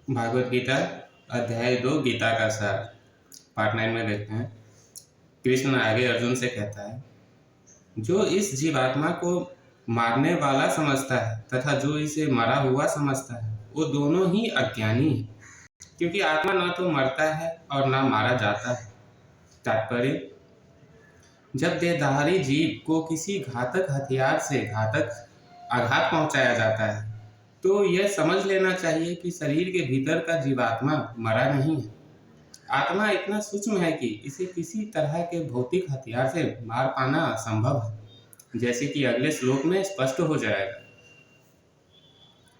भागवत गीता अध्याय 2 गीता का सार पार्ट 9 में देखते हैं। कृष्ण आगे अर्जुन से कहता है, जो इस जीवात्मा को मारने वाला समझता है तथा जो इसे मरा हुआ समझता है वो दोनों ही अज्ञानी है, क्योंकि आत्मा न तो मरता है और न मारा जाता है। तात्पर्य, जब देहधारी जीव को किसी घातक हथियार से घातक आघात पहुंचाया जाता है तो यह समझ लेना चाहिए कि शरीर के भीतर का जीवात्मा मरा नहीं है। आत्मा इतना सूक्ष्म है कि इसे किसी तरह के भौतिक हथियार से मार पाना असंभव है, जैसे कि अगले श्लोक में स्पष्ट हो जाएगा।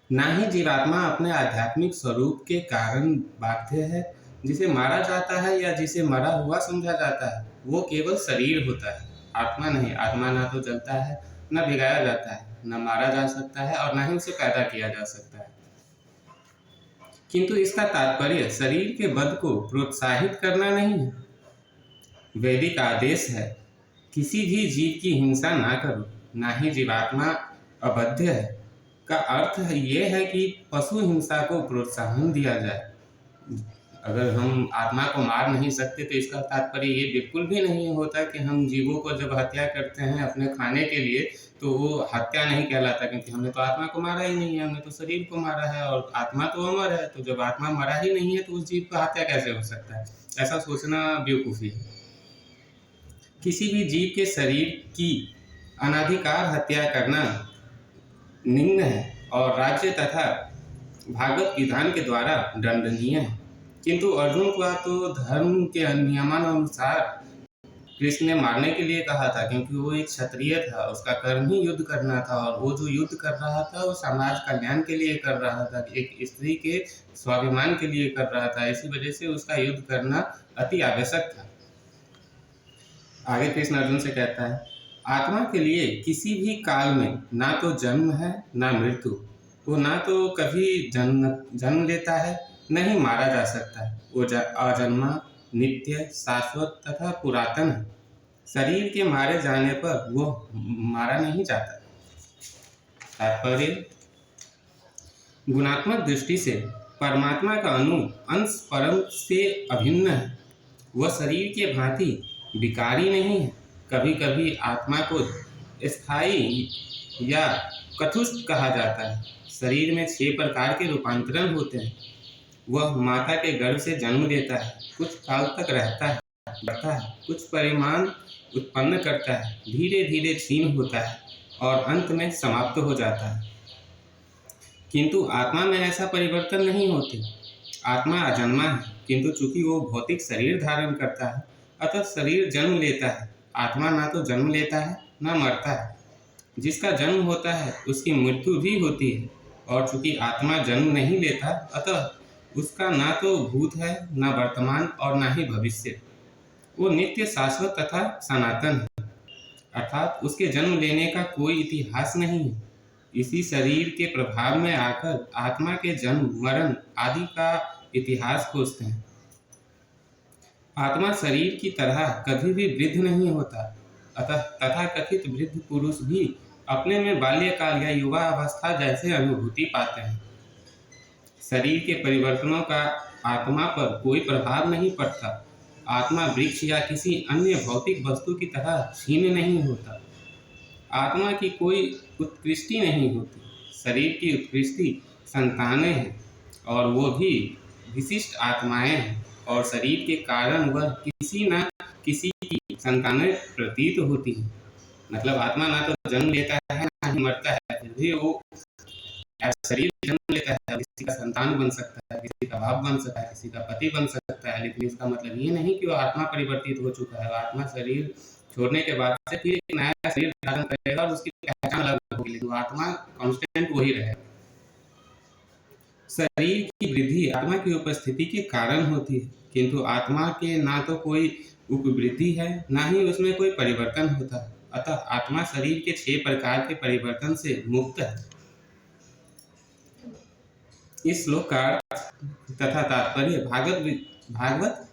ना ही जीवात्मा अपने आध्यात्मिक स्वरूप के कारण बाध्य है। जिसे मारा जाता है या जिसे मरा हुआ समझा जाता है वो केवल शरीर होता है, आत्मा नहीं। आत्मा ना तो जलता है, न भिगाया जाता है, न मारा जा सकता है और न ही उसे पैदा किया जा सकता है। किंतु इसका तात्पर्य शरीर के वध को प्रोत्साहित करना नहीं है। वैदिक आदेश है, किसी भी जीव की हिंसा ना करो। ना ही जीवात्मा अबद्ध है का अर्थ ये है कि पशु हिंसा को प्रोत्साहन दिया जाए। अगर हम आत्मा को मार नहीं सकते तो इसका तात्पर्य ये बिल्कुल भी नहीं होता कि हम जीवों को जब हत्या करते हैं अपने खाने के लिए तो वो हत्या नहीं कहलाता, क्योंकि हमने तो आत्मा को मारा ही नहीं है, हमने तो शरीर को मारा है और आत्मा तो अमर है। तो जब आत्मा मरा ही नहीं है तो उस जीव का हत्या कैसे हो सकता है? ऐसा सोचना बेवकूफ़ी है। किसी भी जीव के शरीर की अनाधिकार हत्या करना निम्न है और राज्य तथा भागवत विधान के द्वारा दंडनीय है। किंतु अर्जुन का तो धर्म के नियमानुसार कृष्ण ने मारने के लिए कहा था, क्योंकि वो एक क्षत्रिय था, उसका कर्म ही युद्ध करना था और वो जो युद्ध कर रहा था वो समाज कल्याण के लिए कर रहा था, एक स्त्री के स्वाभिमान के लिए कर रहा था। इसी वजह से उसका युद्ध करना अति आवश्यक था। आगे कृष्ण अर्जुन से कहता है, आत्मा के लिए किसी भी काल में ना तो जन्म है ना मृत्यु। वो ना तो कभी जन्म लेता है, न ही मारा जा सकता है। वो अजन्मा, नित्य, शाश्वत तथा पुरातन है। शरीर के मारे जाने पर वो मारा नहीं जाता। तात्पर्य, गुणात्मक दृष्टि से परमात्मा का अंश परम से अभिन्न है। वह शरीर के भांति विकारी नहीं है। कभी कभी आत्मा को स्थायी या कथुष्ट कहा जाता है। शरीर में 6 प्रकार के रूपांतरण होते हैं। वह माता के गर्भ से जन्म लेता है, कुछ काल तक रहता है, बढ़ता है, कुछ परिमाण उत्पन्न करता है, धीरे धीरे क्षीण होता है और अंत में समाप्त हो जाता है। किंतु आत्मा में ऐसा परिवर्तन नहीं होते। आत्मा अजन्मा है, किंतु चूंकि वो भौतिक शरीर धारण करता है अतः शरीर जन्म लेता है। आत्मा ना तो जन्म लेता है ना मरता है। जिसका जन्म होता है उसकी मृत्यु भी होती है, और चूंकि आत्मा जन्म नहीं लेता अतः उसका ना तो भूत है ना वर्तमान और ना ही भविष्य। वो नित्य, शाश्वत तथा सनातन है, अर्थात उसके जन्म लेने का कोई इतिहास नहीं है। इसी शरीर के प्रभाव में आकर आत्मा के जन्म मरण आदि का इतिहास खोजते हैं। आत्मा शरीर की तरह कभी भी वृद्ध नहीं होता। अतः तथाकथित वृद्ध पुरुष भी अपने में बाल्यकाल या युवा अवस्था जैसे अनुभूति पाते हैं। शरीर के परिवर्तनों का आत्मा पर कोई प्रभाव नहीं पड़ता। आत्मा वृक्ष या किसी अन्य भौतिक वस्तु की तरह क्षीण नहीं होता। आत्मा की कोई उत्कृष्टि नहीं होती। शरीर की उत्कृष्टि संतानें हैं और वो भी विशिष्ट आत्माएं हैं, और शरीर के कारण वह किसी न किसी की संतानें प्रतीत होती हैं। मतलब आत्मा ना तो जन्म लेता है ना ही मरता है, फिर भी वो शरीर जन्म लेता है, किसी का संतान बन सकता है, किसी का बाप बन सकता है, किसी का पति बन सकता है। लेकिन इसका मतलब ये नहीं कि वो आत्मा परिवर्तित हो चुका है। आत्मा शरीर छोड़ने के बाद से फिर एक नया शरीर धारण करेगा और उसकी पहचान अलग होगी, लेकिन आत्मा कांस्टेंट वही रहेगा। शरीर की वृद्धि आत्मा की उपस्थिति के कारण होती है, किंतु आत्मा के ना तो कोई उपवृद्धि है ना ही उसमें कोई परिवर्तन होता है। अतः आत्मा शरीर के 6 प्रकार के परिवर्तन से मुक्त है। इस श्लोक का अर्थ तथा तात्पर्य भागवत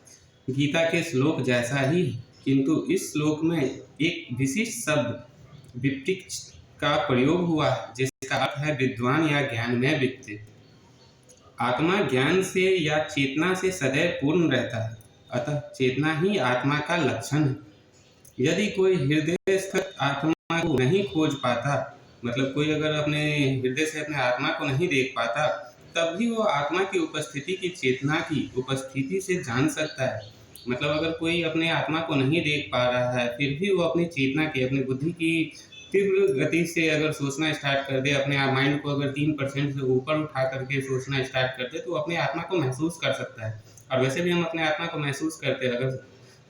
गीता के श्लोक जैसा ही है, किंतु इस श्लोक में एक विशिष्ट शब्द विपक्ष का प्रयोग हुआ है, जिसका अर्थ है विद्वान या ज्ञान में व्यक्ति। आत्मा ज्ञान से या चेतना से सदैव पूर्ण रहता है, अतः चेतना ही आत्मा का लक्षण है। यदि कोई हृदय स्थित आत्मा को नहीं खोज पाता, मतलब कोई अगर अपने हृदय से अपने आत्मा को नहीं देख पाता, तब भी वो आत्मा की उपस्थिति की चेतना की उपस्थिति से जान सकता है। मतलब अगर कोई अपने आत्मा को नहीं देख पा रहा है, फिर भी वो अपनी चेतना की, अपनी बुद्धि की तीव्र गति से अगर सोचना स्टार्ट कर दे, अपने माइंड को अगर 3% से ऊपर उठा करके सोचना स्टार्ट कर दे, तो अपने आत्मा को महसूस कर सकता है। और वैसे भी हम अपने आत्मा को महसूस करते हैं,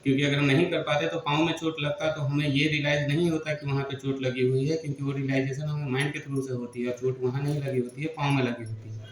क्योंकि अगर नहीं कर पाते तो पाँव में चोट लगता तो हमें ये रियलाइज़ नहीं होता कि वहाँ पे चोट लगी हुई है, क्योंकि वो रियलाइजेशन हमें माइंड के थ्रू से होती है और चोट वहाँ नहीं लगी होती है, पाँव में लगी होती है।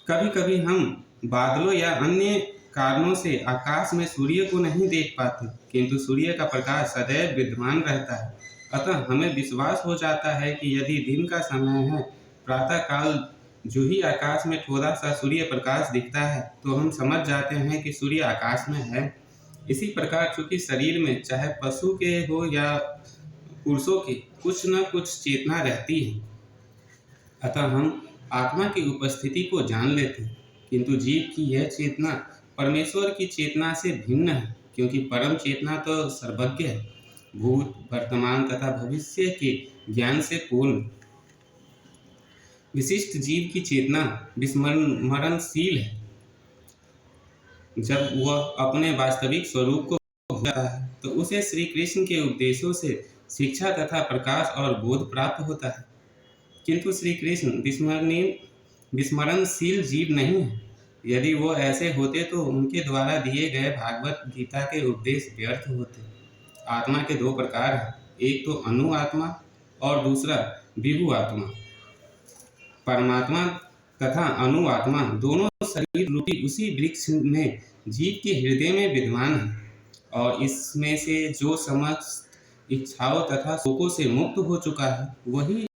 कभी कभी हम बादलों या अन्य कारणों से आकाश में सूर्य को नहीं देख पाते, किंतु सूर्य का प्रकाश सदैव विद्यमान रहता है। अतः हमें विश्वास हो जाता है कि यदि दिन का समय है, प्रातःकाल जो ही आकाश में थोड़ा सा सूर्य प्रकाश दिखता है, तो हम समझ जाते हैं कि सूर्य आकाश में है। इसी प्रकार चूंकि शरीर में चाहे पशु के हो या पुरुषों के कुछ न कुछ चेतना रहती है, अतः हम आत्मा की उपस्थिति को जान लेते हैं। किंतु जीव की यह चेतना परमेश्वर की चेतना से भिन्न है, क्योंकि परम चेतना तो सर्वज्ञ है, भूत, वर्तमान तथा भविष्य के ज्ञान से पूर्ण। विशिष्ट जीव की चेतना विस्मरणशील है। जब वह अपने वास्तविक स्वरूप को भूल जाता है, तो उसे श्री कृष्ण के उपदेशों से शिक्षा तथा प्रकाश और बोध प्राप्त होता है। किंतु श्री कृष्ण विस्मरणशील जीव नहीं है। यदि वो ऐसे होते तो उनके द्वारा दिए गए भागवत गीता के उपदेश व्यर्थ होते। आत्मा के दो प्रकार हैं, एक तो अनु आत्मा और दूसरा विभु आत्मा। परमात्मा तथा अनु आत्मा दोनों शरीर रूपी उसी वृक्ष में जीव के हृदय में विद्यमान है, और इसमें से जो समस्त इच्छाओं तथा शोकों से मुक्त हो चुका है, वही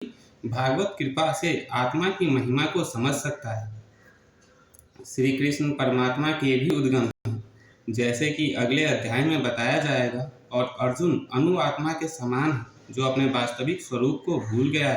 भागवत कृपा से आत्मा की महिमा को समझ सकता है। श्री कृष्ण परमात्मा के भी उद्गम हैं, जैसे कि अगले अध्याय में बताया जाएगा, और अर्जुन अनु आत्मा के समान है, जो अपने वास्तविक स्वरूप को भूल गया है।